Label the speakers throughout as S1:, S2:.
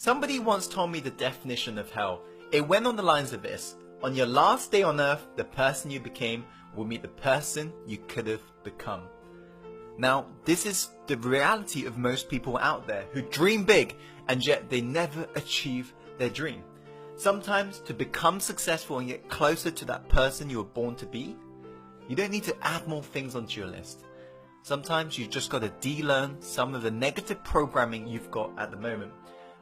S1: Somebody once told me the definition of hell. It went on the lines of this: on your last day on earth, the person you became will meet the person you could have become. Now, this is the reality of most people out there who dream big and yet they never achieve their dream. Sometimes to become successful and get closer to that person you were born to be, you don't need to add more things onto your list. Sometimes you just got to de-learn some of the negative programming you've got at the moment.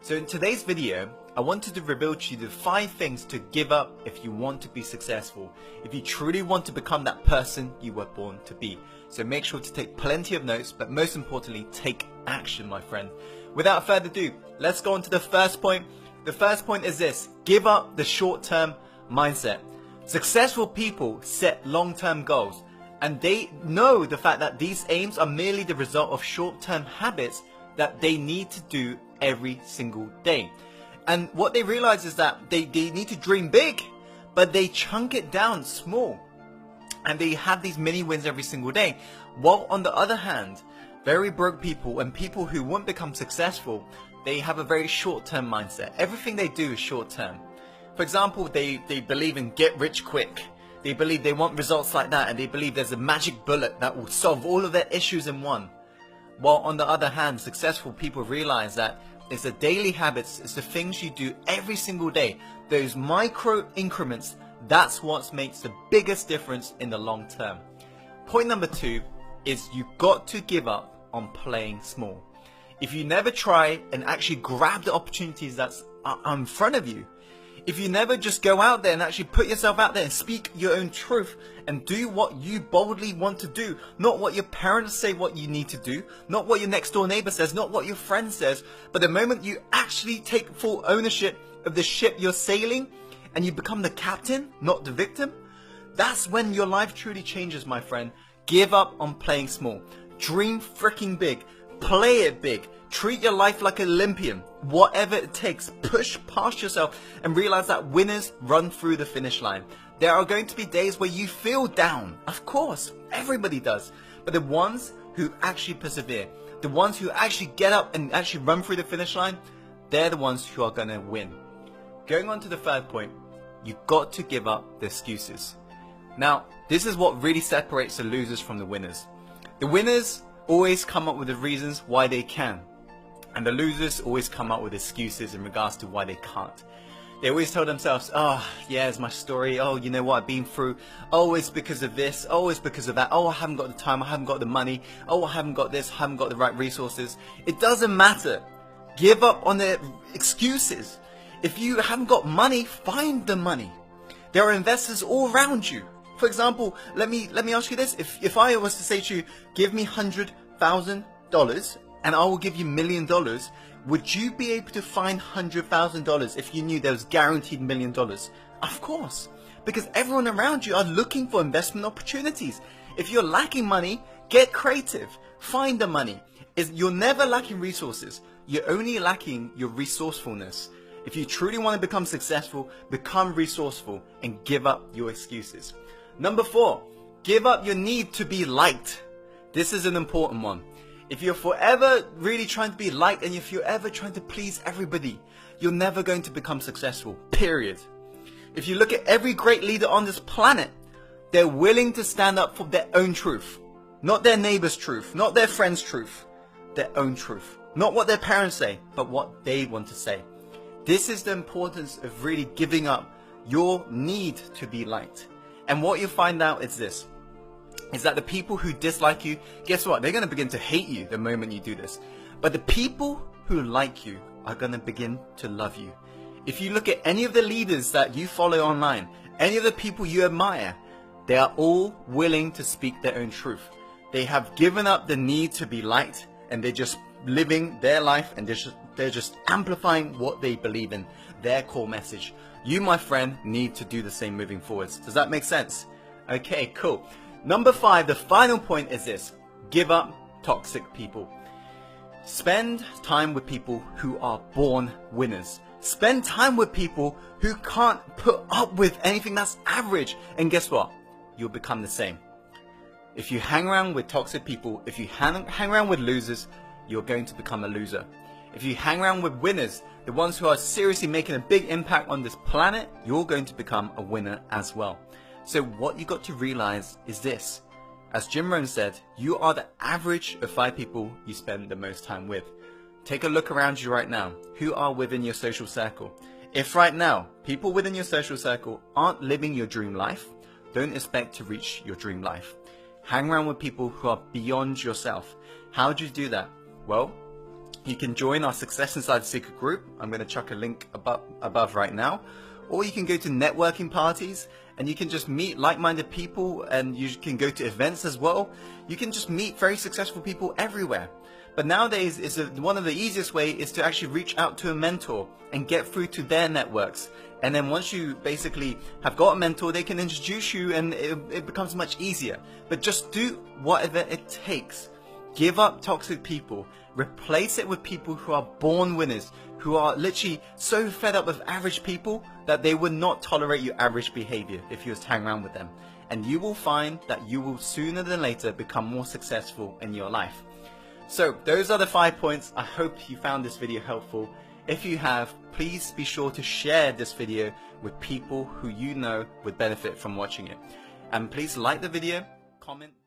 S1: So in today's video, I wanted to reveal to you the 5 things to give up if you want to be successful, if you truly want to become that person you were born to be. So make sure to take plenty of notes, but most importantly, take action, my friend. Without further ado, let's go on to the first point. The first point is this: give up the short-term mindset. Successful people set long-term goals, and they know the fact that these aims are merely the result of short-term habits that they need to do every single day. And what they realize is that they need to dream big, but they chunk it down small, and they have these mini wins every single day. While on the other hand, very broke people and people who won't become successful, they have a very short-term mindset. Everything they do is short-term. For example, they believe in get rich quick. They believe they want results like that, and they believe there's a magic bullet that will solve all of their issues in one. While on the other hand, successful people realize that it's the daily habits, it's the things you do every single day, those micro increments, that's what makes the biggest difference in the long term. Point number 2 is you've got to give up on playing small. If you never try and actually grab the opportunities that's in front of you, if you never just go out there and actually put yourself out there and speak your own truth and do what you boldly want to do, not what your parents say what you need to do, not what your next door neighbor says, not what your friend says, but the moment you actually take full ownership of the ship you're sailing and you become the captain, not the victim, that's when your life truly changes, my friend. Give up on playing small. Dream freaking big. Play it big. Treat your life like an Olympian. Whatever it takes, push past yourself and realize that winners run through the finish line. There are going to be days where you feel down. Of course, everybody does. But the ones who actually persevere, the ones who actually get up and actually run through the finish line, they're the ones who are going to win. Going on to the third point, you've got to give up the excuses. Now, this is what really separates the losers from the winners. The winners always come up with the reasons why they can, and the losers always come up with excuses in regards to why they can't. They always tell themselves, oh yeah, it's my story, oh you know what I've been through, oh it's because of this, oh it's because of that, oh I haven't got the time, I haven't got the money, oh I haven't got this, I haven't got the right resources. It doesn't matter. Give up on the excuses. If you haven't got money, find the money. There are investors all around you. For example, let me ask you this. If I was to say to you, give me $100,000 and I will give you $1 million, would you be able to find $100,000 if you knew there was guaranteed $1 million? Of course, because everyone around you are looking for investment opportunities. If you're lacking money, get creative. Find the money. You're never lacking resources. You're only lacking your resourcefulness. If you truly want to become successful, become resourceful and give up your excuses. Number 4, give up your need to be liked. This is an important one. If you're forever really trying to be liked and if you're ever trying to please everybody, you're never going to become successful, period. If you look at every great leader on this planet, they're willing to stand up for their own truth. Not their neighbor's truth, not their friend's truth, their own truth. Not what their parents say, but what they want to say. This is the importance of really giving up your need to be liked. And what you find out is this, is that the people who dislike you, guess what? They're going to begin to hate you the moment you do this. But the people who like you are going to begin to love you. If you look at any of the leaders that you follow online, any of the people you admire, they are all willing to speak their own truth. They have given up the need to be liked, and they're just living their life, and they're just amplifying what they believe in, their core message. You, my friend, need to do the same moving forwards. Does that make sense? Okay, cool. Number 5, the final point is this: give up toxic people. Spend time with people who are born winners. Spend time with people who can't put up with anything that's average. And guess what? You'll become the same. If you hang around with toxic people, if you hang around with losers, you're going to become a loser. If you hang around with winners, the ones who are seriously making a big impact on this planet, you're going to become a winner as well. So what you got to realize is this. As Jim Rohn said, you are the average of 5 people you spend the most time with. Take a look around you right now. Who are within your social circle? If right now, people within your social circle aren't living your dream life, don't expect to reach your dream life. Hang around with people who are beyond yourself. How do you do that? Well, you can join our Success Inside the Secret group. I'm going to chuck a link above right now. Or you can go to networking parties and you can just meet like-minded people, and you can go to events as well. You can just meet very successful people everywhere. But nowadays, one of the easiest way is to actually reach out to a mentor and get through to their networks. And then once you basically have got a mentor, they can introduce you, and it becomes much easier. But just do whatever it takes. Give up toxic people. Replace it with people who are born winners, who are literally so fed up with average people that they would not tolerate your average behavior if you was to hang around with them. And you will find that you will sooner than later become more successful in your life. So those are the 5 points. I hope you found this video helpful. If you have, please be sure to share this video with people who you know would benefit from watching it. And please like the video, comment.